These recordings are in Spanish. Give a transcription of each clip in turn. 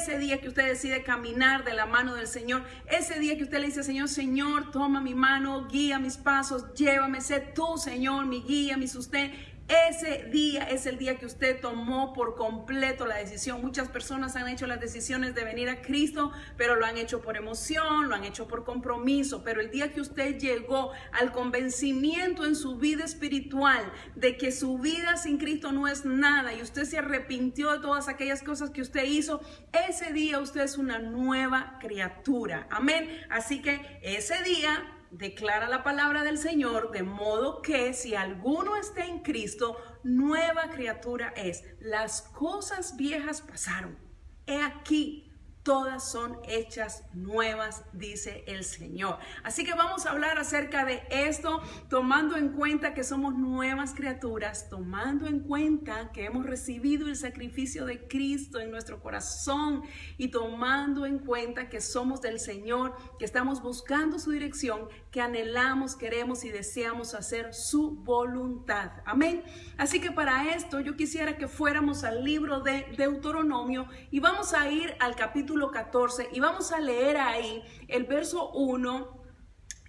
ese día que usted decide caminar de la mano del Señor, ese día que usted le dice, Señor, Señor, toma mi mano, guía mis pasos, llévame, sé tú, Señor, mi guía, mi sostén. Ese día es el día que usted tomó por completo la decisión. Muchas personas han hecho las decisiones de venir a Cristo, pero lo han hecho por emoción, lo han hecho por compromiso. Pero el día que usted llegó al convencimiento en su vida espiritual de que su vida sin Cristo no es nada y usted se arrepintió de todas aquellas cosas que usted hizo, ese día usted es una nueva criatura. Amén. Así que ese día declara la palabra del Señor, de modo que si alguno está en Cristo, nueva criatura es. Las cosas viejas pasaron. He aquí, todas son hechas nuevas, dice el Señor. Así que vamos a hablar acerca de esto, tomando en cuenta que somos nuevas criaturas, tomando en cuenta que hemos recibido el sacrificio de Cristo en nuestro corazón y tomando en cuenta que somos del Señor, que estamos buscando su dirección, que anhelamos, queremos y deseamos hacer su voluntad. Amén. Así que para esto yo quisiera que fuéramos al libro de Deuteronomio y vamos a ir al capítulo 14 y vamos a leer ahí el verso 1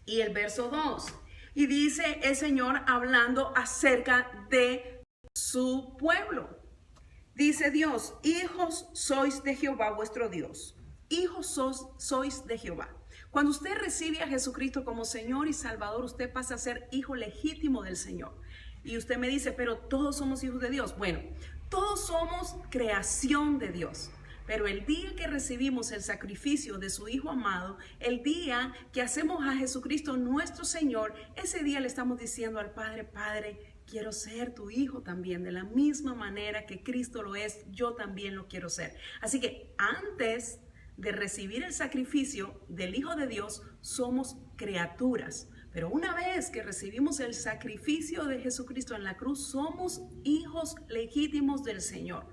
y el verso 2. Y dice el Señor hablando acerca de su pueblo. Dice Dios, hijos sois de Jehová vuestro Dios. Hijos sois de Jehová. Cuando usted recibe a Jesucristo como Señor y Salvador, usted pasa a ser hijo legítimo del Señor. Y usted me dice, pero todos somos hijos de Dios. Bueno, todos somos creación de Dios. Pero el día que recibimos el sacrificio de su Hijo amado, el día que hacemos a Jesucristo nuestro Señor, ese día le estamos diciendo al Padre, Padre, quiero ser tu hijo también, de la misma manera que Cristo lo es, yo también lo quiero ser. Así que antes de recibir el sacrificio del Hijo de Dios, somos criaturas. Pero una vez que recibimos el sacrificio de Jesucristo en la cruz, somos hijos legítimos del Señor.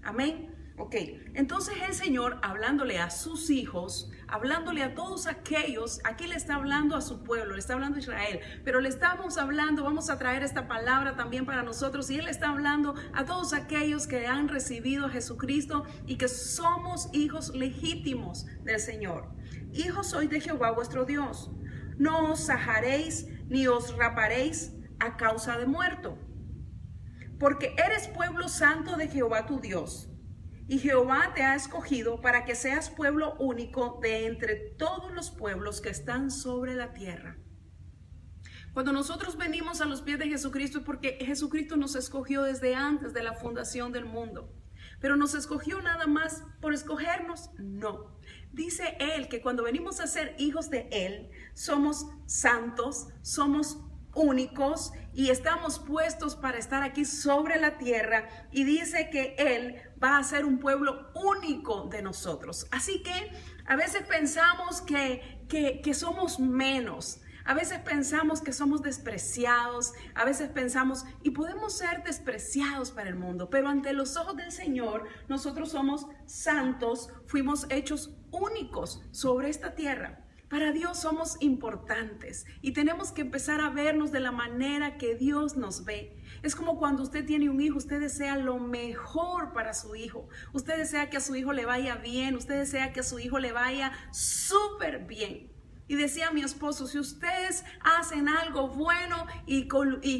Amén. Ok, entonces el Señor, hablándole a sus hijos, hablándole a todos aquellos, aquí le está hablando a su pueblo, le está hablando a Israel, pero le estamos hablando, vamos a traer esta palabra también para nosotros, y Él está hablando a todos aquellos que han recibido a Jesucristo y que somos hijos legítimos del Señor. Hijos sois de Jehová vuestro Dios, no os sajaréis ni os raparéis a causa de muerto, porque eres pueblo santo de Jehová tu Dios. Y Jehová te ha escogido para que seas pueblo único de entre todos los pueblos que están sobre la tierra. Cuando nosotros venimos a los pies de Jesucristo es porque Jesucristo nos escogió desde antes de la fundación del mundo. Pero nos escogió nada más por escogernos, no. Dice Él que cuando venimos a ser hijos de Él, somos santos, somos únicos y estamos puestos para estar aquí sobre la tierra, y dice que Él va a ser un pueblo único de nosotros. Así que a veces pensamos que somos menos, a veces pensamos que somos despreciados, a veces pensamos, y podemos ser despreciados para el mundo, pero ante los ojos del Señor nosotros somos santos, fuimos hechos únicos sobre esta tierra. Para Dios somos importantes y tenemos que empezar a vernos de la manera que Dios nos ve. Es como cuando usted tiene un hijo, usted desea lo mejor para su hijo. Usted desea que a su hijo le vaya bien, usted desea que a su hijo le vaya súper bien. Y decía mi esposo, si ustedes hacen algo bueno y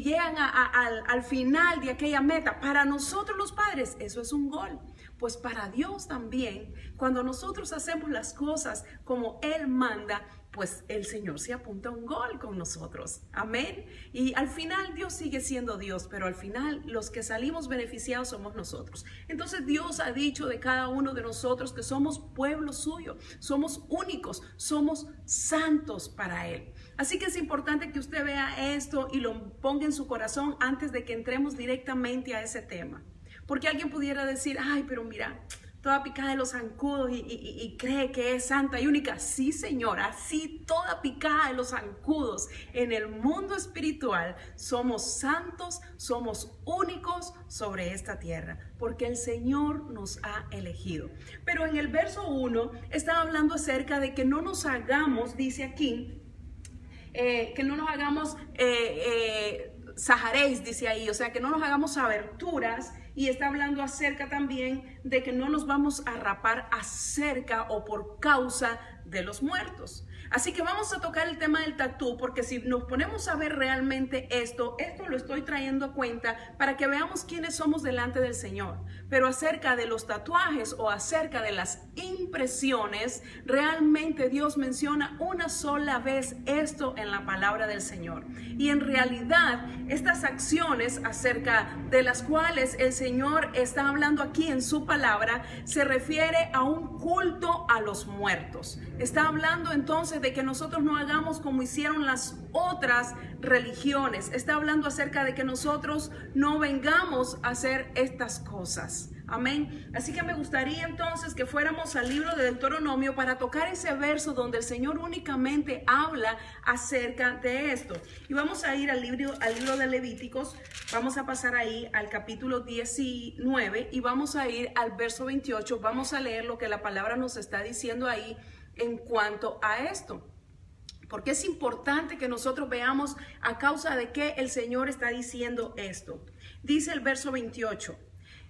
llegan al final de aquella meta, para nosotros los padres, eso es un gol. Pues para Dios también, cuando nosotros hacemos las cosas como Él manda, pues el Señor se apunta a un gol con nosotros. Amén. Y al final Dios sigue siendo Dios, pero al final los que salimos beneficiados somos nosotros. Entonces Dios ha dicho de cada uno de nosotros que somos pueblo suyo, somos únicos, somos santos para Él. Así que es importante que usted vea esto y lo ponga en su corazón antes de que entremos directamente a ese tema. Porque alguien pudiera decir, ay, pero mira, toda picada de los zancudos y cree que es santa y única. Sí, señora, así toda picada de los zancudos. En el mundo espiritual somos santos, somos únicos sobre esta tierra, porque el Señor nos ha elegido. Pero en el verso 1 está hablando acerca de que no nos hagamos, dice aquí, que no nos hagamos saharéis, dice ahí, o sea, que no nos hagamos aberturas y está hablando acerca también de que no nos vamos a rapar acerca o por causa de los muertos. Así que vamos a tocar el tema del tatú, porque si nos ponemos a ver realmente esto lo estoy trayendo a cuenta para que veamos quiénes somos delante del Señor. Pero acerca de los tatuajes o acerca de las impresiones, realmente Dios menciona una sola vez esto en la palabra del Señor. Y en realidad, estas acciones acerca de las cuales el Señor está hablando aquí en su palabra, se refiere a un culto a los muertos. Está hablando entonces de que nosotros no hagamos como hicieron las otras religiones. Está hablando acerca de que nosotros no vengamos a hacer estas cosas. Amén. Así que me gustaría entonces que fuéramos al libro de Deuteronomio para tocar ese verso donde el Señor únicamente habla acerca de esto. Y vamos a ir al libro de Levíticos. Vamos a pasar ahí al capítulo 19 y vamos a ir al verso 28. Vamos a leer lo que la palabra nos está diciendo ahí en cuanto a esto. Porque es importante que nosotros veamos a causa de qué el Señor está diciendo esto. Dice el verso 28.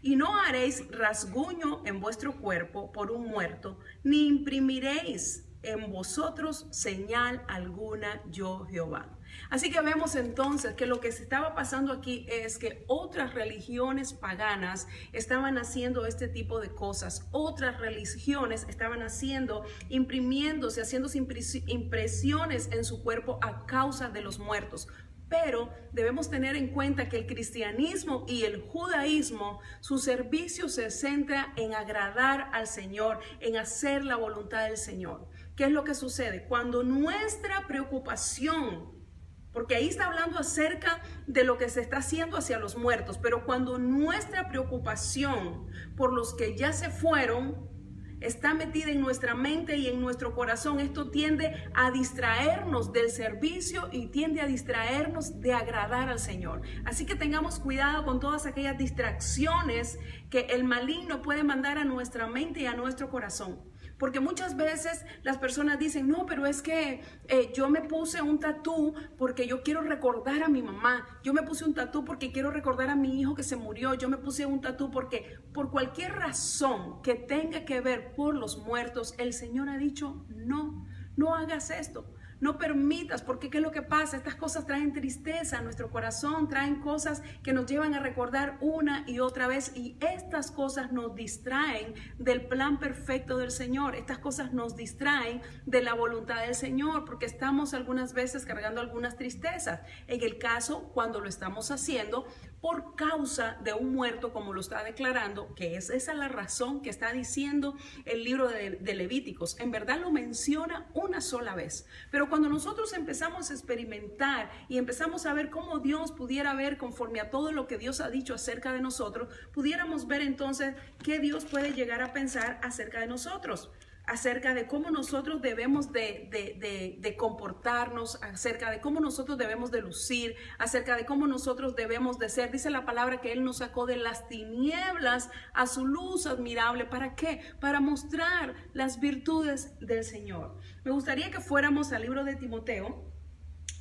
Y no haréis rasguño en vuestro cuerpo por un muerto, ni imprimiréis en vosotros señal alguna, yo Jehová. Así que vemos entonces que lo que se estaba pasando aquí es que otras religiones paganas estaban haciendo este tipo de cosas. Otras religiones estaban imprimiéndose, haciéndose impresiones en su cuerpo a causa de los muertos. Pero debemos tener en cuenta que el cristianismo y el judaísmo, su servicio se centra en agradar al Señor, en hacer la voluntad del Señor. ¿Qué es lo que sucede? Cuando nuestra preocupación, porque ahí está hablando acerca de lo que se está haciendo hacia los muertos, pero cuando nuestra preocupación por los que ya se fueron está metida en nuestra mente y en nuestro corazón, esto tiende a distraernos del servicio y tiende a distraernos de agradar al Señor. Así que tengamos cuidado con todas aquellas distracciones que el maligno puede mandar a nuestra mente y a nuestro corazón. Porque muchas veces las personas dicen, no, pero es que yo me puse un tatú porque yo quiero recordar a mi mamá. Yo me puse un tatú porque quiero recordar a mi hijo que se murió. Yo me puse un tatú porque por cualquier razón que tenga que ver por los muertos, el Señor ha dicho, no hagas esto. No permitas, porque ¿qué es lo que pasa? Estas cosas traen tristeza a nuestro corazón, traen cosas que nos llevan a recordar una y otra vez, y estas cosas nos distraen del plan perfecto del Señor. Estas cosas nos distraen de la voluntad del Señor, porque estamos algunas veces cargando algunas tristezas. En el caso, cuando lo estamos haciendo por causa de un muerto, como lo está declarando, que es esa la razón que está diciendo el libro de Levíticos. En verdad lo menciona una sola vez, pero cuando nosotros empezamos a experimentar y empezamos a ver cómo Dios pudiera ver conforme a todo lo que Dios ha dicho acerca de nosotros, pudiéramos ver entonces qué Dios puede llegar a pensar acerca de nosotros, acerca de cómo nosotros debemos de comportarnos, acerca de cómo nosotros debemos de lucir, acerca de cómo nosotros debemos de ser. Dice la palabra que Él nos sacó de las tinieblas a su luz admirable. ¿Para qué? Para mostrar las virtudes del Señor. Me gustaría que fuéramos al libro de Timoteo.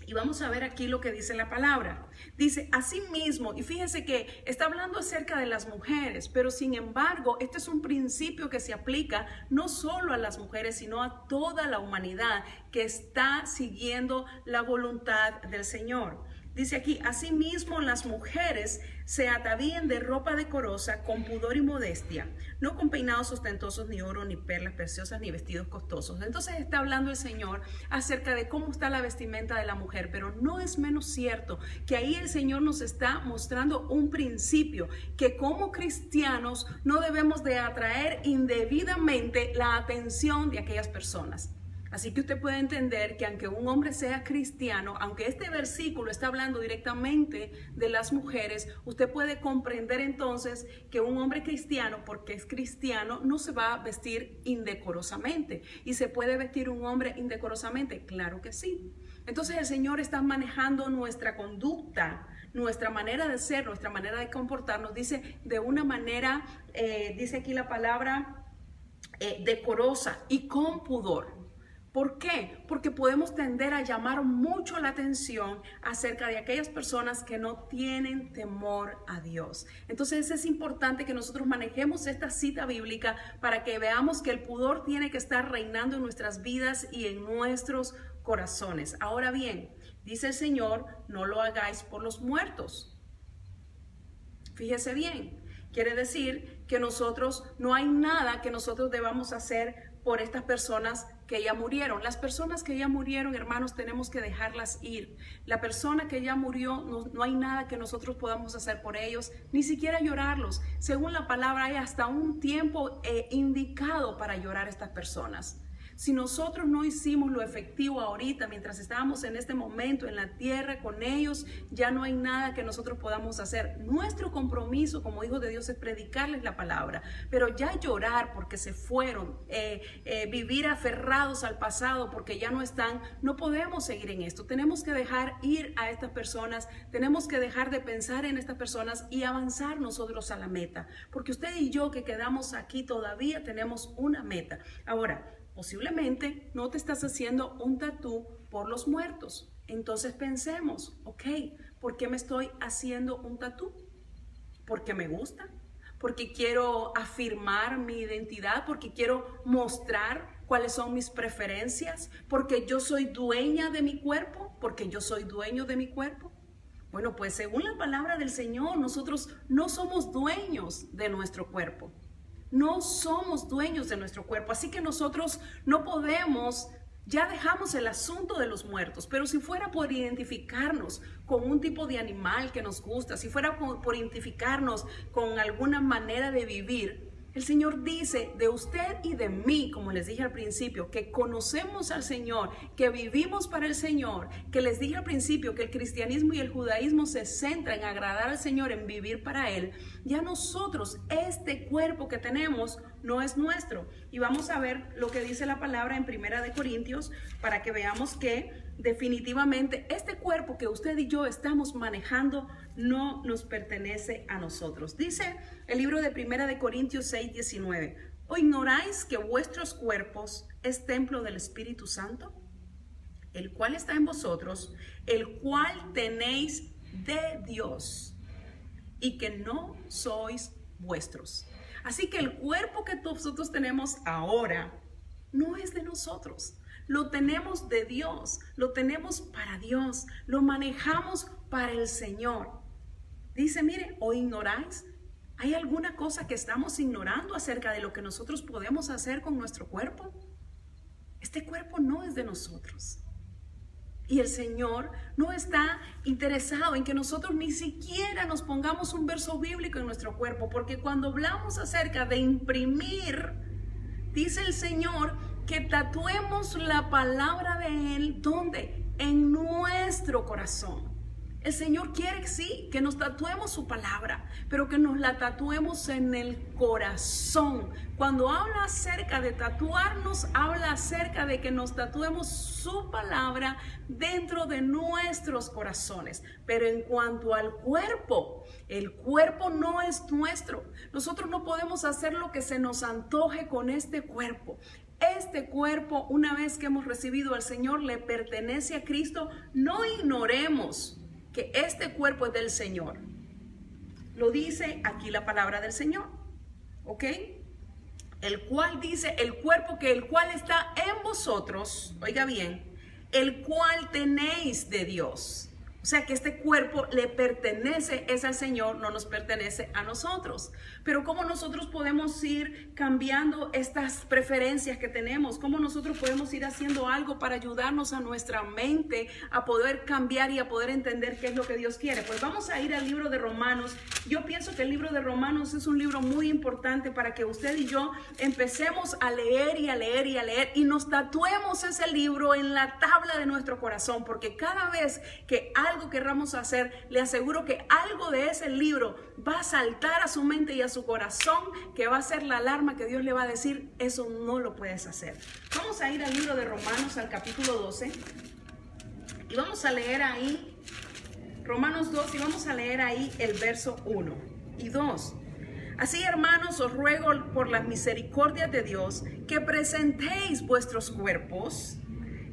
Y vamos a ver aquí lo que dice la palabra. Dice, asimismo, y fíjense que está hablando acerca de las mujeres, pero sin embargo, este es un principio que se aplica no solo a las mujeres, sino a toda la humanidad que está siguiendo la voluntad del Señor. Dice aquí, asimismo las mujeres se atavíen de ropa decorosa con pudor y modestia, no con peinados ostentosos, ni oro, ni perlas preciosas, ni vestidos costosos. Entonces está hablando el Señor acerca de cómo está la vestimenta de la mujer, pero no es menos cierto que ahí el Señor nos está mostrando un principio, que como cristianos no debemos de atraer indebidamente la atención de aquellas personas. Así que usted puede entender que aunque un hombre sea cristiano, aunque este versículo está hablando directamente de las mujeres, usted puede comprender entonces que un hombre cristiano, porque es cristiano, no se va a vestir indecorosamente. ¿Y se puede vestir un hombre indecorosamente? Claro que sí. Entonces el Señor está manejando nuestra conducta, nuestra manera de ser, nuestra manera de comportarnos, dice de una manera, dice aquí la palabra, decorosa y con pudor. ¿Por qué? Porque podemos tender a llamar mucho la atención acerca de aquellas personas que no tienen temor a Dios. Entonces es importante que nosotros manejemos esta cita bíblica para que veamos que el pudor tiene que estar reinando en nuestras vidas y en nuestros corazones. Ahora bien, dice el Señor, no lo hagáis por los muertos. Fíjese bien, quiere decir que no hay nada que nosotros debamos hacer por estas personas que ya murieron. Las personas que ya murieron, hermanos, tenemos que dejarlas ir. La persona que ya murió, no hay nada que nosotros podamos hacer por ellos, ni siquiera llorarlos. Según la palabra, hay hasta un tiempo indicado para llorar a estas personas. Si nosotros no hicimos lo efectivo ahorita, mientras estábamos en este momento en la tierra con ellos, ya no hay nada que nosotros podamos hacer. Nuestro compromiso como hijos de Dios es predicarles la palabra, pero ya llorar porque se fueron, vivir aferrados al pasado porque ya no están, no podemos seguir en esto. Tenemos que dejar ir a estas personas, tenemos que dejar de pensar en estas personas y avanzar nosotros a la meta, porque usted y yo que quedamos aquí todavía tenemos una meta. Ahora, posiblemente no te estás haciendo un tatú por los muertos. Entonces pensemos, ok, ¿por qué me estoy haciendo un tatú? ¿Porque me gusta? ¿Porque quiero afirmar mi identidad? ¿Porque quiero mostrar cuáles son mis preferencias? ¿Porque yo soy dueña de mi cuerpo? ¿Porque yo soy dueño de mi cuerpo? Bueno, pues según la palabra del Señor, nosotros no somos dueños de nuestro cuerpo. No somos dueños de nuestro cuerpo, así que nosotros no podemos, ya dejamos el asunto de los muertos, pero si fuera por identificarnos con un tipo de animal que nos gusta, si fuera por identificarnos con alguna manera de vivir, el Señor dice de usted y de mí, como les dije al principio, que conocemos al Señor, que vivimos para el Señor, que les dije al principio que el cristianismo y el judaísmo se centran en agradar al Señor, en vivir para Él. Ya nosotros, este cuerpo que tenemos no es nuestro. Y vamos a ver lo que dice la palabra en 1 Corintios para que veamos que definitivamente este cuerpo que usted y yo estamos manejando no nos pertenece a nosotros. Dice el libro de 1 Corintios 6:19, ¿o ignoráis que vuestros cuerpos es templo del Espíritu Santo, el cual está en vosotros, el cual tenéis de Dios, y que no sois vuestros? Así que el cuerpo que nosotros tenemos ahora no es de nosotros. Lo tenemos de Dios, lo tenemos para Dios, lo manejamos para el Señor. Dice, mire, ¿o ignoráis? ¿Hay alguna cosa que estamos ignorando acerca de lo que nosotros podemos hacer con nuestro cuerpo? Este cuerpo no es de nosotros. Y el Señor no está interesado en que nosotros ni siquiera nos pongamos un verso bíblico en nuestro cuerpo, porque cuando hablamos acerca de imprimir, dice el Señor que tatuemos la palabra de Él, ¿dónde? En nuestro corazón. El Señor quiere, sí, que nos tatuemos su palabra, pero que nos la tatuemos en el corazón. Cuando habla acerca de tatuarnos, habla acerca de que nos tatuemos su palabra dentro de nuestros corazones. Pero en cuanto al cuerpo, el cuerpo no es nuestro. Nosotros no podemos hacer lo que se nos antoje con este cuerpo. Este cuerpo, una vez que hemos recibido al Señor, le pertenece a Cristo. No ignoremos que este cuerpo es del Señor. Lo dice aquí la palabra del Señor, ¿ok? El cual dice, el cuerpo que el cual está en vosotros, oiga bien, el cual tenéis de Dios. O sea que este cuerpo le pertenece, es al Señor, no nos pertenece a nosotros. Pero ¿cómo nosotros podemos ir cambiando estas preferencias que tenemos? ¿Cómo nosotros podemos ir haciendo algo para ayudarnos a nuestra mente a poder cambiar y a poder entender qué es lo que Dios quiere? Pues vamos a ir al libro de Romanos. Yo pienso que el libro de Romanos es un libro muy importante para que usted y yo empecemos a leer y a leer y a leer y nos tatuemos ese libro en la tabla de nuestro corazón, porque cada vez que algo querramos hacer, le aseguro que algo de ese libro va a saltar a su mente y a su corazón, que va a ser la alarma que Dios le va a decir, eso no lo puedes hacer. Vamos a ir al libro de Romanos, al capítulo 12, y vamos a leer ahí, Romanos 2, y vamos a leer ahí el verso 1 y 2. Así, hermanos, os ruego por las misericordias de Dios que presentéis vuestros cuerpos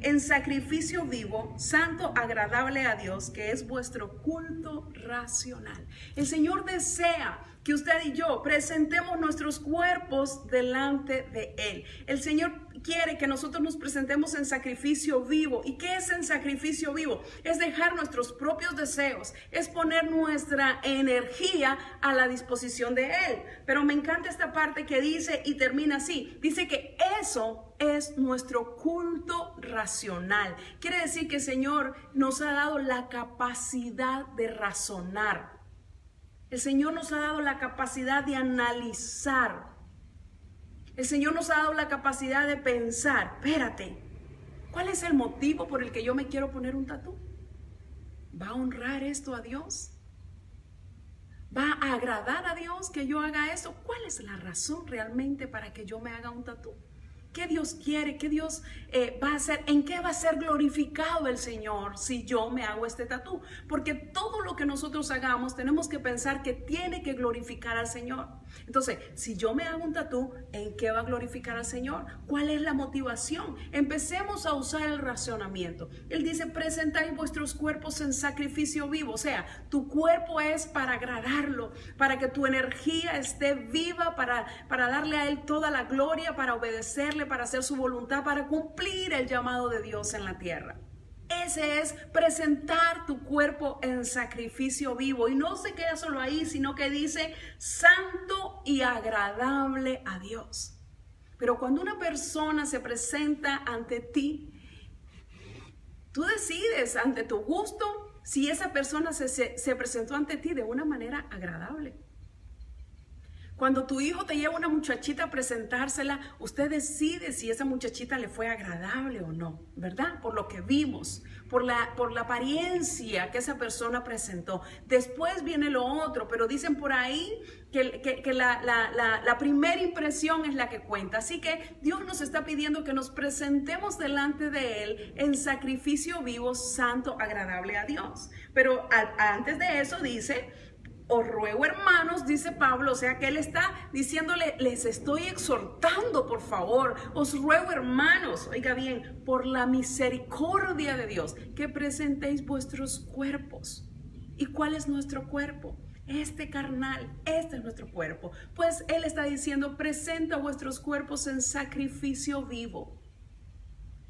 en sacrificio vivo, santo, agradable a Dios, que es vuestro culto racional. El Señor desea que usted y yo presentemos nuestros cuerpos delante de Él. El Señor quiere que nosotros nos presentemos en sacrificio vivo. ¿Y qué es en sacrificio vivo? Es dejar nuestros propios deseos, es poner nuestra energía a la disposición de Él. Pero me encanta esta parte que dice y termina así. Dice que eso es nuestro culto racional. Quiere decir que el Señor nos ha dado la capacidad de razonar. El Señor nos ha dado la capacidad de analizar. El Señor nos ha dado la capacidad de pensar, espérate, ¿cuál es el motivo por el que yo me quiero poner un tatú? ¿Va a honrar esto a Dios? ¿Va a agradar a Dios que yo haga eso? ¿Cuál es la razón realmente para que yo me haga un tatú? ¿Qué Dios quiere? ¿Qué Dios va a hacer? ¿En qué va a ser glorificado el Señor si yo me hago este tatú? Porque todo lo que nosotros hagamos tenemos que pensar que tiene que glorificar al Señor. Entonces, si yo me hago un tatú, ¿en qué va a glorificar al Señor? ¿Cuál es la motivación? Empecemos a usar el razonamiento. Él dice, presentáis vuestros cuerpos en sacrificio vivo. O sea, tu cuerpo es para agradarlo, para que tu energía esté viva, para darle a Él toda la gloria, para obedecerle, para hacer su voluntad, para cumplir el llamado de Dios en la tierra. Ese es presentar tu cuerpo en sacrificio vivo. Y no se queda solo ahí, sino que dice santo y agradable a Dios. Pero cuando una persona se presenta ante ti, tú decides ante tu gusto si esa persona se presentó ante ti de una manera agradable. Cuando tu hijo te lleva una muchachita a presentársela, usted decide si esa muchachita le fue agradable o no, ¿verdad? Por lo que vimos, por la apariencia que esa persona presentó. Después viene lo otro, pero dicen por ahí que la primera impresión es la que cuenta. Así que Dios nos está pidiendo que nos presentemos delante de Él en sacrificio vivo, santo, agradable a Dios. Pero antes de eso dice, os ruego, hermanos, dice Pablo, o sea que él está diciéndole, les estoy exhortando, por favor, os ruego, hermanos, oiga bien, por la misericordia de Dios, que presentéis vuestros cuerpos. ¿Y cuál es nuestro cuerpo? Este carnal, este es nuestro cuerpo. Pues él está diciendo, presenta vuestros cuerpos en sacrificio vivo.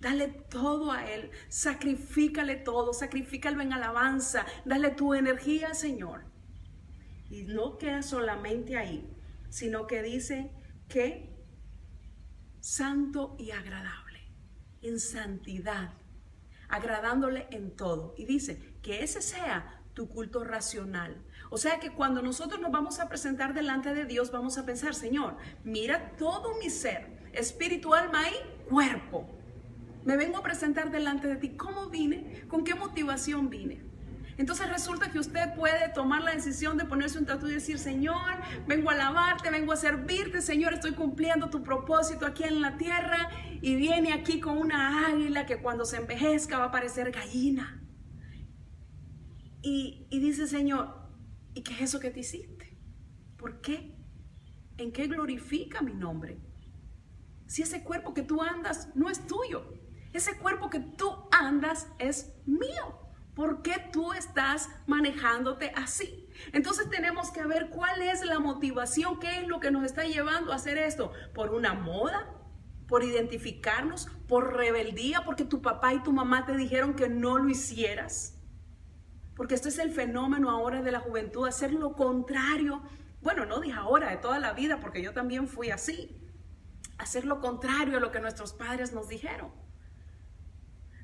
Dale todo a Él, sacrifícale todo, sacrifícalo en alabanza, dale tu energía al Señor. Y no queda solamente ahí, sino que dice que santo y agradable, en santidad, agradándole en todo. Y dice que ese sea tu culto racional. O sea que cuando nosotros nos vamos a presentar delante de Dios, vamos a pensar, Señor, mira todo mi ser, espíritu, alma y cuerpo. Me vengo a presentar delante de ti. ¿Cómo vine? ¿Con qué motivación vine? Entonces resulta que usted puede tomar la decisión de ponerse un tatú y decir, Señor, vengo a alabarte, vengo a servirte, Señor, estoy cumpliendo tu propósito aquí en la tierra. Y viene aquí con una águila que cuando se envejezca va a parecer gallina. Y dice, Señor, ¿y qué es eso que te hiciste? ¿Por qué? ¿En qué glorifica mi nombre? Si ese cuerpo que tú andas no es tuyo, ese cuerpo que tú andas es mío. ¿Por qué tú estás manejándote así? Entonces tenemos que ver cuál es la motivación, qué es lo que nos está llevando a hacer esto. ¿Por una moda? ¿Por identificarnos? ¿Por rebeldía? ¿Porque tu papá y tu mamá te dijeron que no lo hicieras? Porque este es el fenómeno ahora de la juventud, hacer lo contrario. Bueno, no de ahora, de toda la vida, porque yo también fui así. Hacer lo contrario a lo que nuestros padres nos dijeron.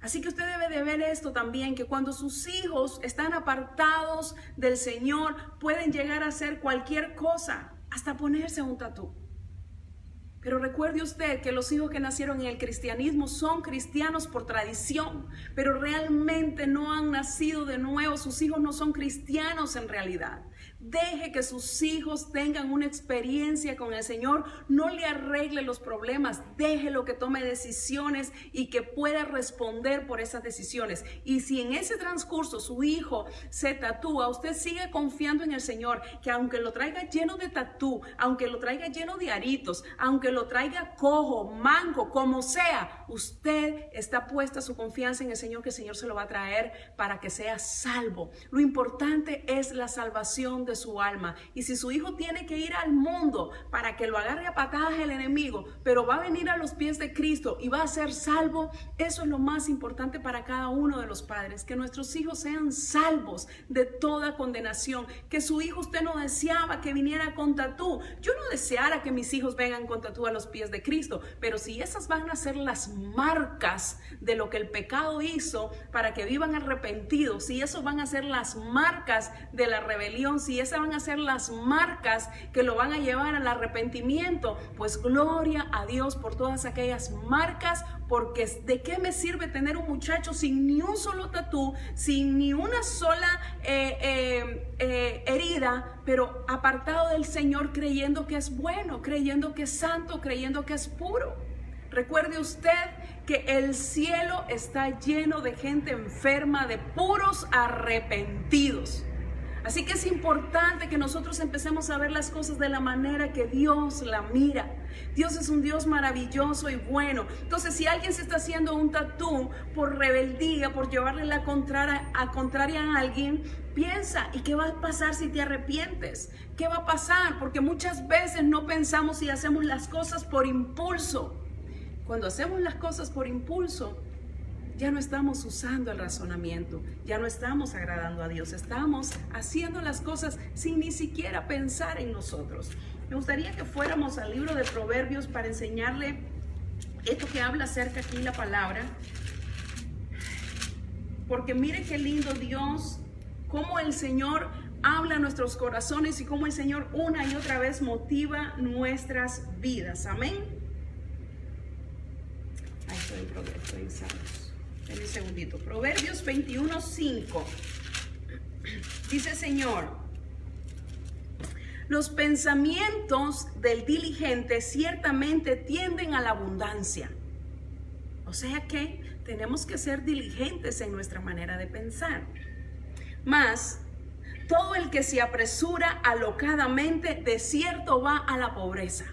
Así que usted debe de ver esto también, que cuando sus hijos están apartados del Señor, pueden llegar a hacer cualquier cosa, hasta ponerse un tatú. Pero recuerde usted que los hijos que nacieron en el cristianismo son cristianos por tradición, pero realmente no han nacido de nuevo, sus hijos no son cristianos en realidad. Deje que sus hijos tengan una experiencia con el Señor. No le arregle los problemas. Déjelo que tome decisiones y que pueda responder por esas decisiones. Y si en ese transcurso su hijo se tatúa, usted sigue confiando en el Señor, que aunque lo traiga lleno de tatú, aunque lo traiga lleno de aritos, aunque lo traiga cojo, manco, como sea, usted está puesta su confianza en el Señor, que el Señor se lo va a traer para que sea salvo. Lo importante es la salvación de su alma. Y si su hijo tiene que ir al mundo para que lo agarre a patadas el enemigo, pero va a venir a los pies de Cristo y va a ser salvo, eso es lo más importante para cada uno de los padres, que nuestros hijos sean salvos de toda condenación. Que su hijo, usted no deseaba que viniera con tatú. Yo no deseara que mis hijos vengan con tatú a los pies de Cristo, pero si esas van a ser las marcas de lo que el pecado hizo para que vivan arrepentidos, si eso van a ser las marcas de la rebelión, si esas van a ser las marcas que lo van a llevar al arrepentimiento, pues gloria a Dios por todas aquellas marcas, porque ¿de qué me sirve tener un muchacho sin ni un solo tatú, sin ni una sola herida, pero apartado del Señor, creyendo que es bueno, creyendo que es santo, creyendo que es puro? Recuerde usted que el cielo está lleno de gente enferma, de puros arrepentidos. Así que es importante que nosotros empecemos a ver las cosas de la manera que Dios la mira. Dios es un Dios maravilloso y bueno. Entonces, si alguien se está haciendo un tatú por rebeldía, por llevarle la contraria a alguien, piensa, ¿y qué va a pasar si te arrepientes? ¿Qué va a pasar? Porque muchas veces no pensamos y hacemos las cosas por impulso. Cuando hacemos las cosas por impulso, ya no estamos usando el razonamiento, ya no estamos agradando a Dios, estamos haciendo las cosas sin ni siquiera pensar en nosotros. Me gustaría que fuéramos al libro de Proverbios para enseñarle esto que habla acerca aquí la palabra, porque mire qué lindo Dios, cómo el Señor habla a nuestros corazones y cómo el Señor una y otra vez motiva nuestras vidas. Amén. Ahí estoy en Proverbios, estoy en Salmos. En un segundito. Proverbios 21:5. Dice el Señor: los pensamientos del diligente ciertamente tienden a la abundancia. O sea que tenemos que ser diligentes en nuestra manera de pensar. Mas todo el que se apresura alocadamente, de cierto va a la pobreza.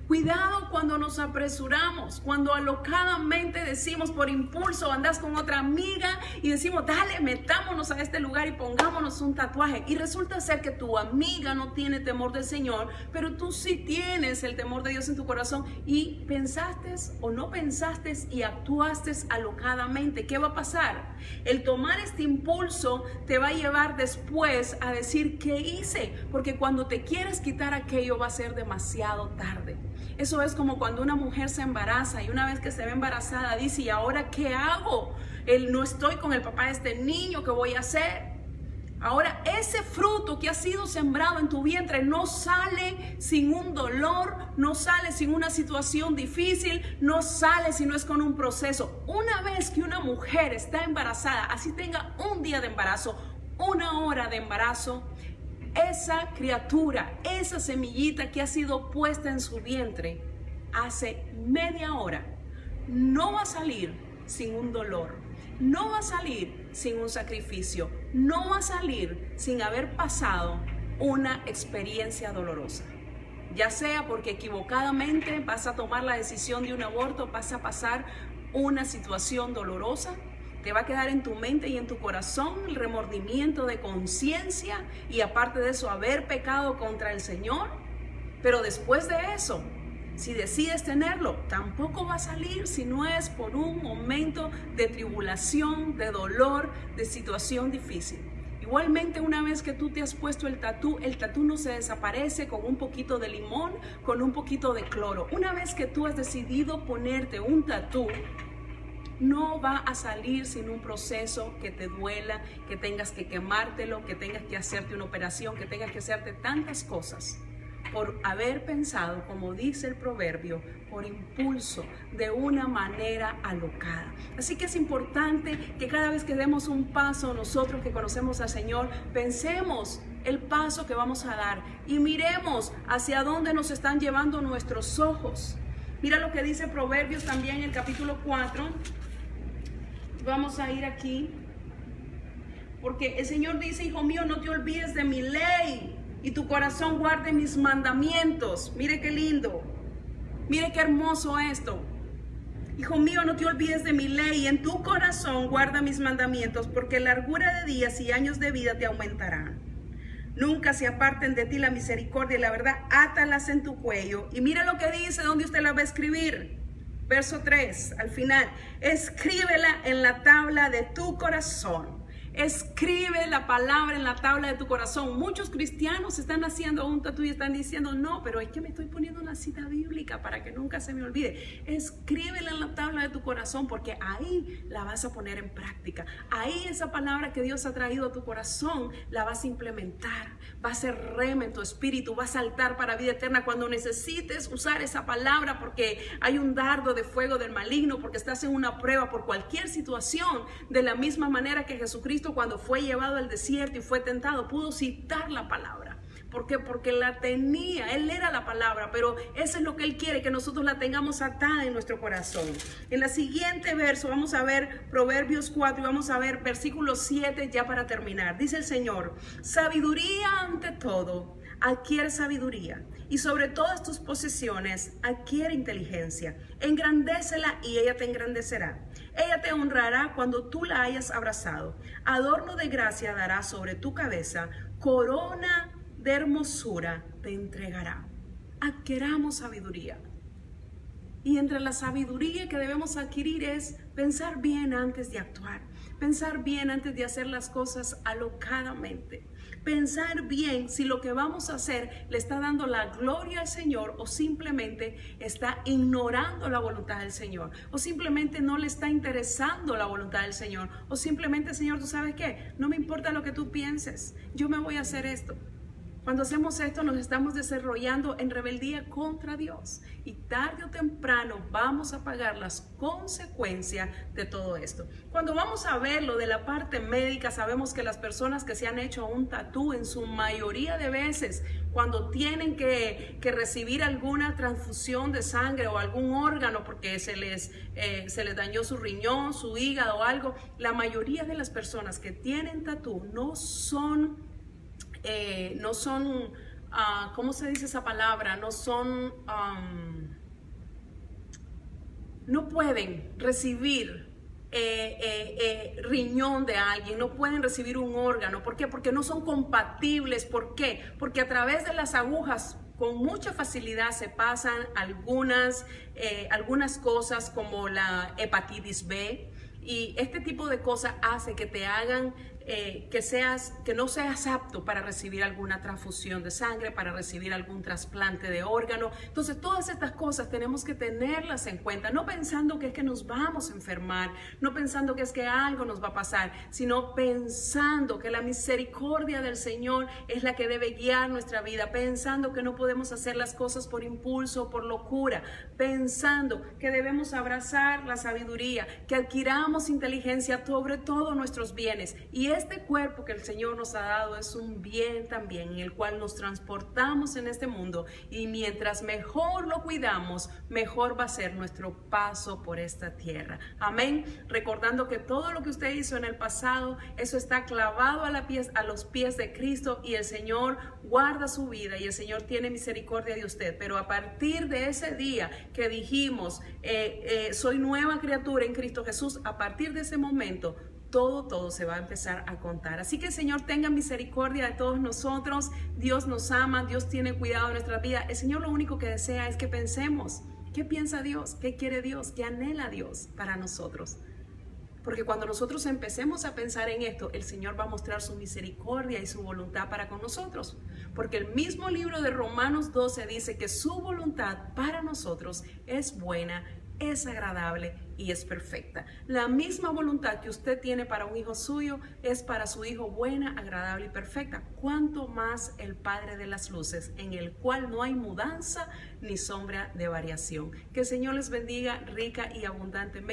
Cuidado cuando nos apresuramos, cuando alocadamente decimos por impulso, andas con otra amiga y decimos, dale, metámonos a este lugar y pongámonos un tatuaje. Y resulta ser que tu amiga no tiene temor del Señor, pero tú sí tienes el temor de Dios en tu corazón y pensaste o no pensaste y actuaste alocadamente. ¿Qué va a pasar? El tomar este impulso te va a llevar después a decir, ¿qué hice? Porque cuando te quieres quitar aquello va a ser demasiado tarde. Eso es como cuando una mujer se embaraza y una vez que se ve embarazada dice, ¿y ahora qué hago? No estoy con el papá de este niño, ¿qué voy a hacer? Ahora ese fruto que ha sido sembrado en tu vientre no sale sin un dolor, no sale sin una situación difícil, no sale si no es con un proceso. Una vez que una mujer está embarazada, así tenga un día de embarazo, 1 hora de embarazo, esa criatura, esa semillita que ha sido puesta en su vientre hace media hora, no va a salir sin un dolor, no va a salir sin un sacrificio, no va a salir sin haber pasado una experiencia dolorosa. Ya sea porque equivocadamente vas a tomar la decisión de un aborto, vas a pasar una situación dolorosa. Te va a quedar en tu mente y en tu corazón el remordimiento de conciencia y aparte de eso haber pecado contra el Señor. Pero después de eso, si decides tenerlo, tampoco va a salir si no es por un momento de tribulación, de dolor, de situación difícil. Igualmente, una vez que tú te has puesto el tatú no se desaparece con un poquito de limón, con un poquito de cloro. Una vez que tú has decidido ponerte un tatú, no va a salir sin un proceso que te duela, que tengas que quemártelo, que tengas que hacerte una operación, que tengas que hacerte tantas cosas por haber pensado, como dice el proverbio, por impulso, de una manera alocada. Así que es importante que cada vez que demos un paso nosotros que conocemos al Señor, pensemos el paso que vamos a dar y miremos hacia dónde nos están llevando nuestros ojos. Mira lo que dice Proverbios también en el capítulo 4. Vamos a ir aquí. Porque el Señor dice, hijo mío, no te olvides de mi ley y tu corazón guarde mis mandamientos. Mire qué lindo. Mire qué hermoso esto. Hijo mío, no te olvides de mi ley y en tu corazón guarda mis mandamientos, porque largura de días y años de vida te aumentarán. Nunca se aparten de ti la misericordia y la verdad, átalas en tu cuello. Y mira lo que dice, donde usted la va a escribir. Verso 3, al final, escríbela en la tabla de tu corazón. Escribe la palabra en la tabla de tu corazón. Muchos cristianos están haciendo un tatu y están diciendo, no, pero es que me estoy poniendo una cita bíblica para que nunca se me olvide. Escríbela en la tabla de tu corazón, porque ahí la vas a poner en práctica. Ahí esa palabra que Dios ha traído a tu corazón la vas a implementar. Va a ser rema en tu espíritu, va a saltar para vida eterna cuando necesites usar esa palabra, porque hay un dardo de fuego del maligno, porque estás en una prueba por cualquier situación. De la misma manera que Jesucristo, cuando fue llevado al desierto y fue tentado, pudo citar la palabra. ¿Por qué? Porque la tenía, Él era la palabra, pero eso es lo que Él quiere, que nosotros la tengamos atada en nuestro corazón. En la siguiente verso vamos a ver Proverbios 4 y vamos a ver versículo 7 ya para terminar. Dice el Señor, sabiduría ante todo, adquiere sabiduría, y sobre todas tus posesiones adquiere inteligencia. Engrandécela y ella te engrandecerá. Ella te honrará cuando tú la hayas abrazado. Adorno de gracia dará sobre tu cabeza, corona de hermosura te entregará. Adquiramos sabiduría. Y entre la sabiduría que debemos adquirir es pensar bien antes de actuar. Pensar bien antes de hacer las cosas alocadamente. Pensar bien si lo que vamos a hacer le está dando la gloria al Señor o simplemente está ignorando la voluntad del Señor, o simplemente no le está interesando la voluntad del Señor, o simplemente, Señor, ¿tú sabes qué? No me importa lo que tú pienses, yo me voy a hacer esto. Cuando hacemos esto nos estamos desarrollando en rebeldía contra Dios y tarde o temprano vamos a pagar las consecuencias de todo esto. Cuando vamos a ver lo de la parte médica, sabemos que las personas que se han hecho un tatú en su mayoría de veces, cuando tienen que recibir alguna transfusión de sangre o algún órgano porque se les dañó su riñón, su hígado o algo, la mayoría de las personas que tienen tatú no son, ¿cómo se dice esa palabra? No pueden recibir riñón de alguien, no pueden recibir un órgano. ¿Por qué? Porque no son compatibles. ¿Por qué? Porque a través de las agujas con mucha facilidad se pasan algunas cosas como la hepatitis B, y este tipo de cosas hace que te hagan que no seas apto para recibir alguna transfusión de sangre, para recibir algún trasplante de órgano. Entonces todas estas cosas tenemos que tenerlas en cuenta, no pensando que es que nos vamos a enfermar, no pensando que es que algo nos va a pasar, sino pensando que la misericordia del Señor es la que debe guiar nuestra vida, pensando que no podemos hacer las cosas por impulso, por locura, pensando que debemos abrazar la sabiduría, que adquiramos inteligencia sobre todos nuestros bienes. Y este cuerpo que el Señor nos ha dado es un bien también en el cual nos transportamos en este mundo, y mientras mejor lo cuidamos, mejor va a ser nuestro paso por esta tierra. Amén. Recordando que todo lo que usted hizo en el pasado, eso está clavado a los pies de Cristo, y el Señor guarda su vida y el Señor tiene misericordia de usted. Pero a partir de ese día que dijimos, soy nueva criatura en Cristo Jesús, a partir de ese momento, todo se va a empezar a contar. Así que el Señor tenga misericordia de todos nosotros. Dios nos ama, Dios tiene cuidado de nuestra vida. El Señor lo único que desea es que pensemos, ¿qué piensa Dios? ¿Qué quiere Dios? ¿Qué anhela Dios para nosotros? Porque cuando nosotros empecemos a pensar en esto, el Señor va a mostrar su misericordia y su voluntad para con nosotros. Porque el mismo libro de Romanos 12 dice que su voluntad para nosotros es buena, es agradable y es perfecta. La misma voluntad que usted tiene para un hijo suyo es para su hijo buena, agradable y perfecta. Cuánto más el Padre de las luces, en el cual no hay mudanza ni sombra de variación. Que el Señor les bendiga rica y abundantemente.